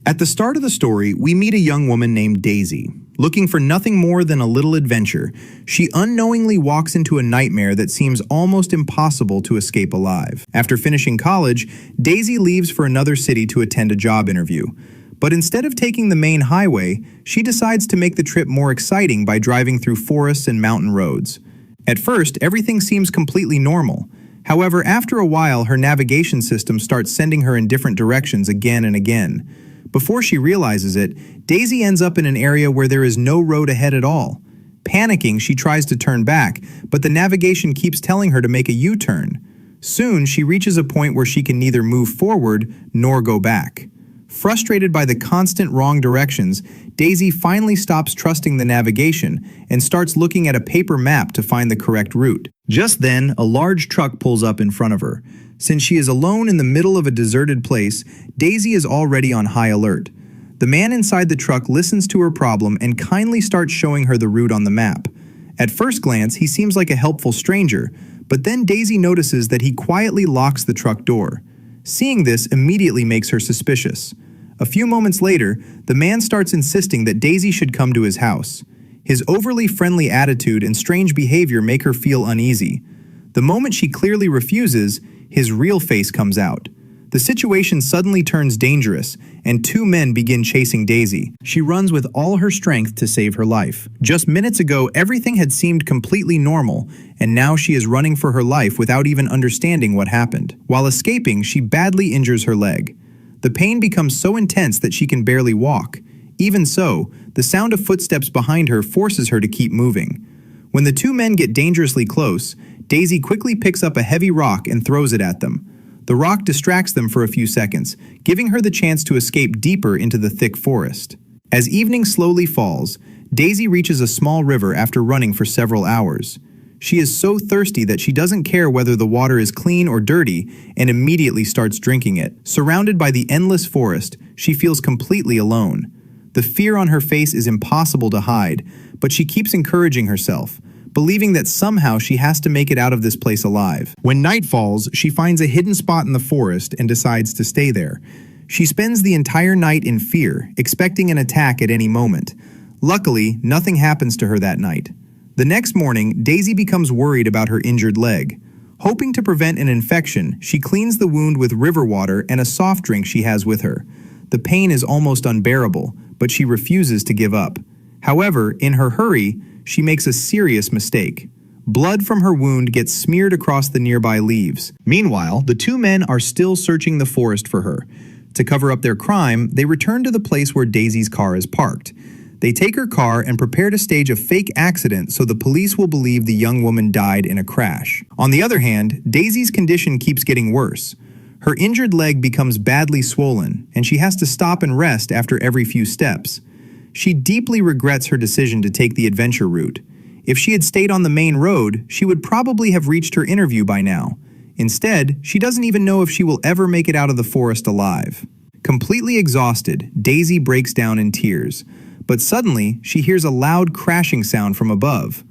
At the start of the story, we meet a young woman named Daisy. Looking for nothing more than a little adventure, she unknowingly walks into a nightmare that seems almost impossible to escape alive. After finishing college, Daisy leaves for another city to attend a job interview. But instead of taking the main highway, she decides to make the trip more exciting by driving through forests and mountain roads. At first, everything seems completely normal. However, after a while, her navigation system starts sending her in different directions again and again. Before she realizes it, Daisy ends up in an area where there is no road ahead at all. Panicking, she tries to turn back, but the navigation keeps telling her to make a U-turn. Soon, she reaches a point where she can neither move forward nor go back. Frustrated by the constant wrong directions, Daisy finally stops trusting the navigation and starts looking at a paper map to find the correct route. Just then, a large truck pulls up in front of her. Since she is alone in the middle of a deserted place, Daisy is already on high alert. The man inside the truck listens to her problem and kindly starts showing her the route on the map. At first glance, he seems like a helpful stranger, but then Daisy notices that he quietly locks the truck door. Seeing this immediately makes her suspicious. A few moments later, the man starts insisting that Daisy should come to his house. His overly friendly attitude and strange behavior make her feel uneasy. The moment she clearly refuses, his real face comes out. The situation suddenly turns dangerous, and two men begin chasing Daisy. She runs with all her strength to save her life. Just minutes ago, everything had seemed completely normal, and now she is running for her life without even understanding what happened. While escaping, she badly injures her leg. The pain becomes so intense that she can barely walk. Even so, the sound of footsteps behind her forces her to keep moving. When the two men get dangerously close, Daisy quickly picks up a heavy rock and throws it at them. The rock distracts them for a few seconds, giving her the chance to escape deeper into the thick forest. As evening slowly falls, Daisy reaches a small river after running for several hours. She is so thirsty that she doesn't care whether the water is clean or dirty and immediately starts drinking it. Surrounded by the endless forest, she feels completely alone. The fear on her face is impossible to hide, but she keeps encouraging herself, believing that somehow she has to make it out of this place alive. When night falls, she finds a hidden spot in the forest and decides to stay there. She spends the entire night in fear, expecting an attack at any moment. Luckily, nothing happens to her that night. The next morning, Daisy becomes worried about her injured leg. Hoping to prevent an infection, she cleans the wound with river water and a soft drink she has with her. The pain is almost unbearable, but she refuses to give up. However, in her hurry, she makes a serious mistake. Blood from her wound gets smeared across the nearby leaves. Meanwhile, the two men are still searching the forest for her. To cover up their crime, they return to the place where Daisy's car is parked. They take her car and prepare to stage a fake accident so the police will believe the young woman died in a crash. On the other hand, Daisy's condition keeps getting worse. Her injured leg becomes badly swollen, and she has to stop and rest after every few steps. She deeply regrets her decision to take the adventure route. If she had stayed on the main road, she would probably have reached her interview by now. Instead, she doesn't even know if she will ever make it out of the forest alive. Completely exhausted, Daisy breaks down in tears. But suddenly, she hears a loud crashing sound from above.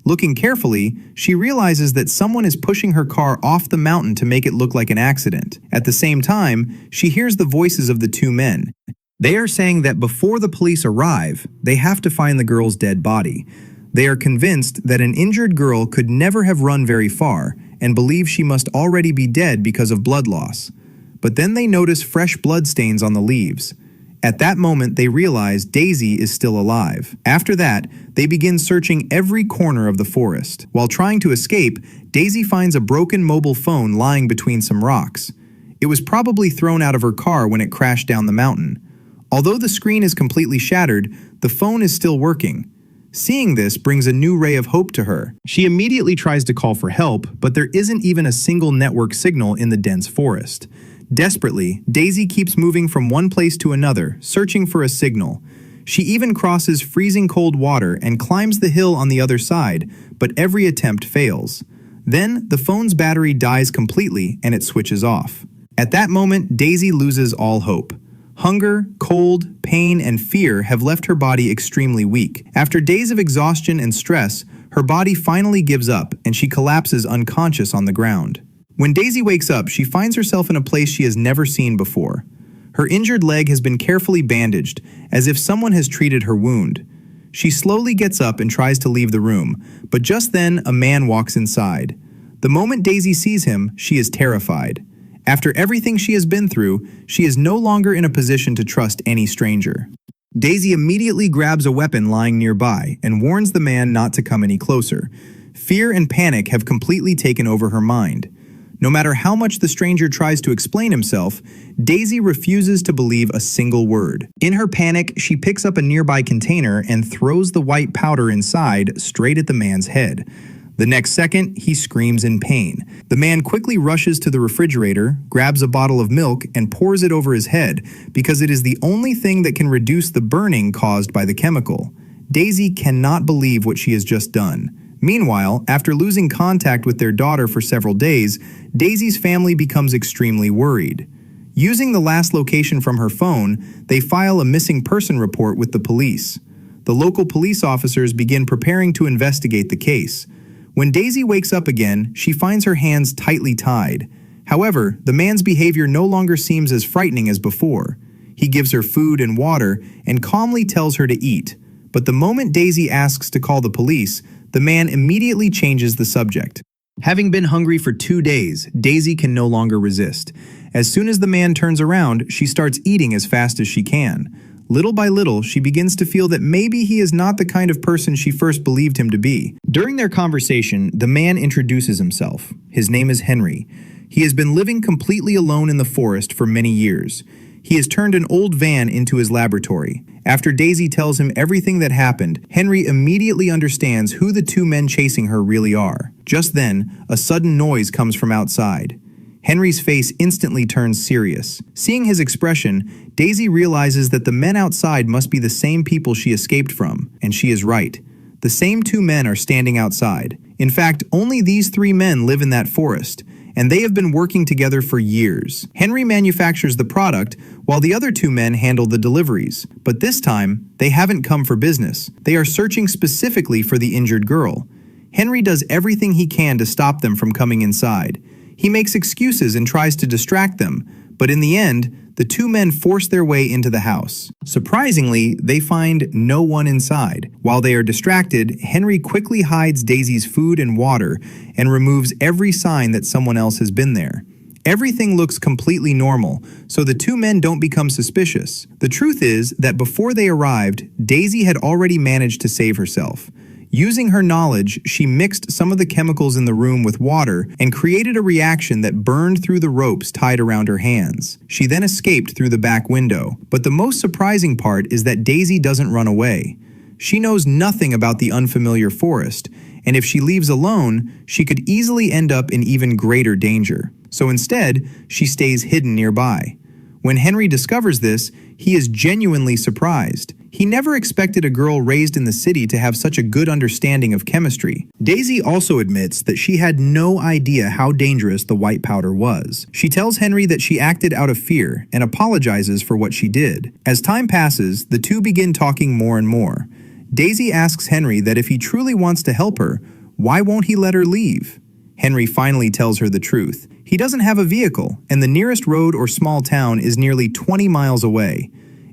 Looking carefully, she realizes that someone is pushing her car off the mountain to make it look like an accident. At the same time, she hears the voices of the two men. They are saying that before the police arrive, they have to find the girl's dead body. They are convinced that an injured girl could never have run very far and believe she must already be dead because of blood loss. But then they notice fresh blood stains on the leaves. At that moment, they realize Daisy is still alive. After that, they begin searching every corner of the forest. While trying to escape, Daisy finds a broken mobile phone lying between some rocks. It was probably thrown out of her car when it crashed down the mountain. Although the screen is completely shattered, the phone is still working. Seeing this brings a new ray of hope to her. She immediately tries to call for help, but there isn't even a single network signal in the dense forest. Desperately, Daisy keeps moving from one place to another, searching for a signal. She even crosses freezing cold water and climbs the hill on the other side, but every attempt fails. Then, the phone's battery dies completely and it switches off. At that moment, Daisy loses all hope. Hunger, cold, pain, and fear have left her body extremely weak. After days of exhaustion and stress, her body finally gives up and she collapses unconscious on the ground. When Daisy wakes up, she finds herself in a place she has never seen before. Her injured leg has been carefully bandaged, as if someone has treated her wound. She slowly gets up and tries to leave the room, but just then a man walks inside. The moment Daisy sees him, she is terrified. After everything she has been through, she is no longer in a position to trust any stranger. Daisy immediately grabs a weapon lying nearby and warns the man not to come any closer. Fear and panic have completely taken over her mind. No matter how much the stranger tries to explain himself, Daisy refuses to believe a single word. In her panic, she picks up a nearby container and throws the white powder inside straight at the man's head. The next second, he screams in pain. The man quickly rushes to the refrigerator, grabs a bottle of milk, and pours it over his head because it is the only thing that can reduce the burning caused by the chemical. Daisy cannot believe what she has just done. Meanwhile, after losing contact with their daughter for several days, Daisy's family becomes extremely worried. Using the last location from her phone, they file a missing person report with the police. The local police officers begin preparing to investigate the case. When Daisy wakes up again, she finds her hands tightly tied. However, the man's behavior no longer seems as frightening as before. He gives her food and water and calmly tells her to eat. But the moment Daisy asks to call the police, the man immediately changes the subject. Having been hungry for 2 days, Daisy can no longer resist. As soon as the man turns around, she starts eating as fast as she can. Little by little, she begins to feel that maybe he is not the kind of person she first believed him to be. During their conversation, the man introduces himself. His name is Henry. He has been living completely alone in the forest for many years. He has turned an old van into his laboratory. After Daisy tells him everything that happened, Henry immediately understands who the 2 men chasing her really are. Just then, a sudden noise comes from outside. Henry's face instantly turns serious. Seeing his expression, Daisy realizes that the men outside must be the same people she escaped from, and she is right. The same 2 men are standing outside. In fact, only these 3 men live in that forest, and they have been working together for years. Henry manufactures the product, while the other 2 men handle the deliveries. But this time, they haven't come for business. They are searching specifically for the injured girl. Henry does everything he can to stop them from coming inside. He makes excuses and tries to distract them, but in the end, the 2 men force their way into the house. Surprisingly, they find no one inside. While they are distracted, Henry quickly hides Daisy's food and water and removes every sign that someone else has been there. Everything looks completely normal, so the 2 men don't become suspicious. The truth is that before they arrived, Daisy had already managed to save herself. Using her knowledge, she mixed some of the chemicals in the room with water and created a reaction that burned through the ropes tied around her hands. She then escaped through the back window. But the most surprising part is that Daisy doesn't run away. She knows nothing about the unfamiliar forest, and if she leaves alone, she could easily end up in even greater danger. So instead, she stays hidden nearby. When Henry discovers this, he is genuinely surprised. He never expected a girl raised in the city to have such a good understanding of chemistry. Daisy also admits that she had no idea how dangerous the white powder was. She tells Henry that she acted out of fear and apologizes for what she did. As time passes, the 2 begin talking more and more. Daisy asks Henry that if he truly wants to help her, why won't he let her leave? Henry finally tells her the truth. He doesn't have a vehicle, and the nearest road or small town is nearly 20 miles away.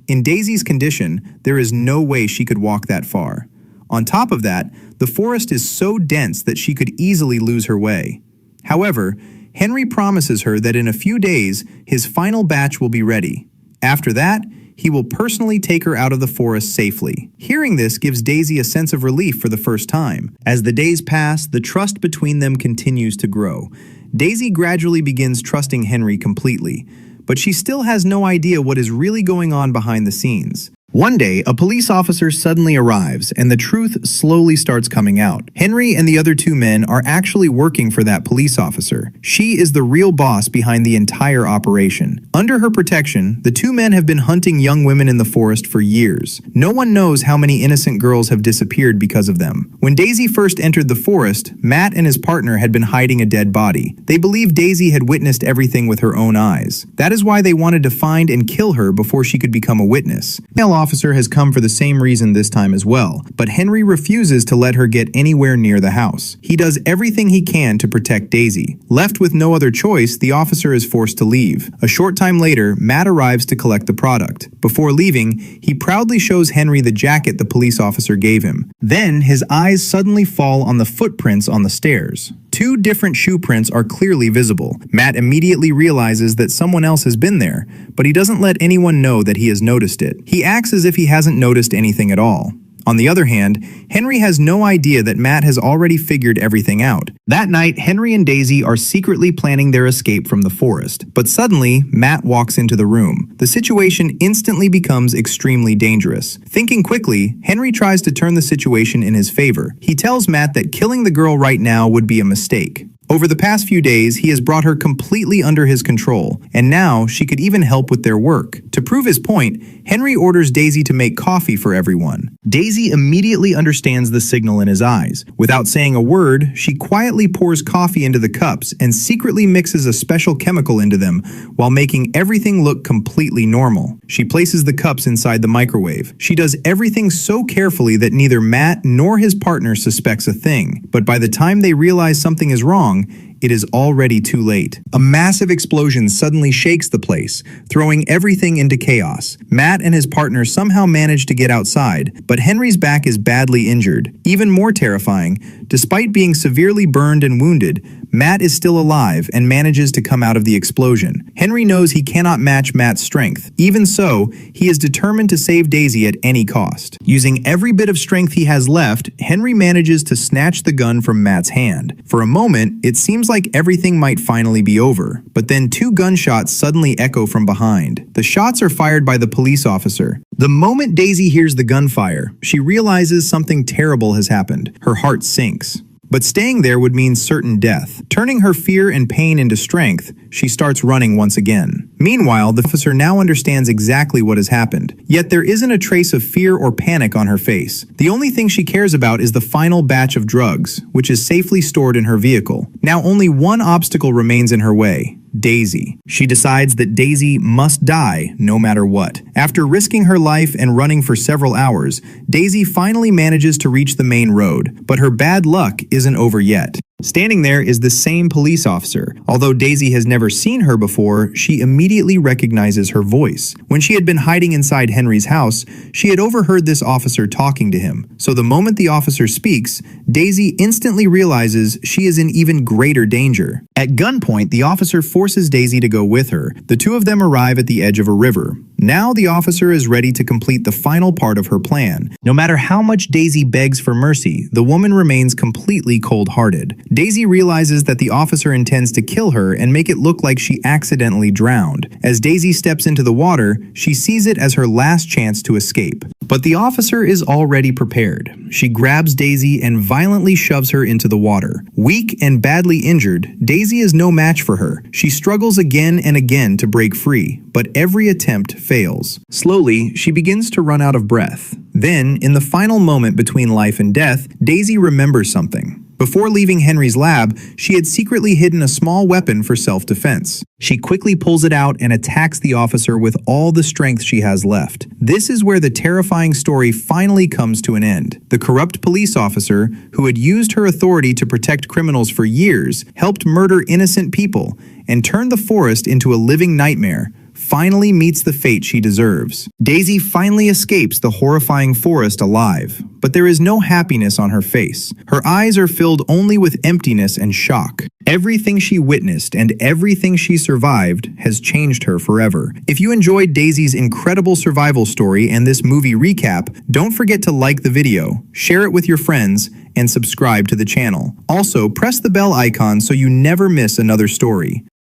In Daisy's condition, there is no way she could walk that far. On top of that, the forest is so dense that she could easily lose her way. However, Henry promises her that in a few days, his final batch will be ready. After that, he will personally take her out of the forest safely. Hearing this gives Daisy a sense of relief for the first time. As the days pass, the trust between them continues to grow. Daisy gradually begins trusting Henry completely, but she still has no idea what is really going on behind the scenes. One day, a police officer suddenly arrives, and the truth slowly starts coming out. Henry and the other 2 men are actually working for that police officer. She is the real boss behind the entire operation. Under her protection, the 2 men have been hunting young women in the forest for years. No one knows how many innocent girls have disappeared because of them. When Daisy first entered the forest, Matt and his partner had been hiding a dead body. They believed Daisy had witnessed everything with her own eyes. That is why they wanted to find and kill her before she could become a witness. Male officer has come for the same reason this time as well, but Henry refuses to let her get anywhere near the house. He does everything he can to protect Daisy. Left with no other choice, the officer is forced to leave. A short time later, Matt arrives to collect the product. Before leaving, he proudly shows Henry the jacket the police officer gave him. Then, his eyes suddenly fall on the footprints on the stairs. Two different shoe prints are clearly visible. Matt immediately realizes that someone else has been there, but he doesn't let anyone know that he has noticed it. He acts as if he hasn't noticed anything at all. On the other hand, Henry has no idea that Matt has already figured everything out. That night, Henry and Daisy are secretly planning their escape from the forest, but suddenly, Matt walks into the room. The situation instantly becomes extremely dangerous. Thinking quickly, Henry tries to turn the situation in his favor. He tells Matt that killing the girl right now would be a mistake. Over the past few days, he has brought her completely under his control, and now she could even help with their work. To prove his point, Henry orders Daisy to make coffee for everyone. Daisy immediately understands the signal in his eyes. Without saying a word, she quietly pours coffee into the cups and secretly mixes a special chemical into them while making everything look completely normal. She places the cups inside the microwave. She does everything so carefully that neither Matt nor his partner suspects a thing. But by the time they realize something is wrong, it is already too late. A massive explosion suddenly shakes the place, throwing everything into chaos. Matt and his partner somehow manage to get outside, but Henry's back is badly injured. Even more terrifying, despite being severely burned and wounded, Matt is still alive and manages to come out of the explosion. Henry knows he cannot match Matt's strength. Even so, he is determined to save Daisy at any cost. Using every bit of strength he has left, Henry manages to snatch the gun from Matt's hand. For a moment, it seems like everything might finally be over, but then two gunshots suddenly echo from behind. The shots are fired by the police officer. The moment Daisy hears the gunfire, she realizes something terrible has happened. Her heart sinks. But staying there would mean certain death. Turning her fear and pain into strength, she starts running once again. Meanwhile, the officer now understands exactly what has happened. Yet there isn't a trace of fear or panic on her face. The only thing she cares about is the final batch of drugs, which is safely stored in her vehicle. Now only one obstacle remains in her way: Daisy. She decides that Daisy must die no matter what. After risking her life and running for several hours, Daisy finally manages to reach the main road, but her bad luck isn't over yet. Standing there is the same police officer. Although Daisy has never seen her before, she immediately recognizes her voice. When she had been hiding inside Henry's house, she had overheard this officer talking to him. So the moment the officer speaks, Daisy instantly realizes she is in even greater danger. At gunpoint, the officer forces Daisy to go with her. The two of them arrive at the edge of a river. Now the officer is ready to complete the final part of her plan. No matter how much Daisy begs for mercy, the woman remains completely cold-hearted. Daisy realizes that the officer intends to kill her and make it look like she accidentally drowned. As Daisy steps into the water, she sees it as her last chance to escape. But the officer is already prepared. She grabs Daisy and violently shoves her into the water. Weak and badly injured, Daisy is no match for her. She struggles again and again to break free, but every attempt fails. Slowly, she begins to run out of breath. Then, in the final moment between life and death, Daisy remembers something. Before leaving Henry's lab, she had secretly hidden a small weapon for self-defense. She quickly pulls it out and attacks the officer with all the strength she has left. This is where the terrifying story finally comes to an end. The corrupt police officer, who had used her authority to protect criminals for years, helped murder innocent people, and turned the forest into a living nightmare, finally meets the fate she deserves. Daisy finally escapes the horrifying forest alive, but there is no happiness on her face. Her eyes are filled only with emptiness and shock. Everything she witnessed and everything she survived has changed her forever. If you enjoyed Daisy's incredible survival story and this movie recap, don't forget to like the video, share it with your friends, and subscribe to the channel. Also, press the bell icon so you never miss another story.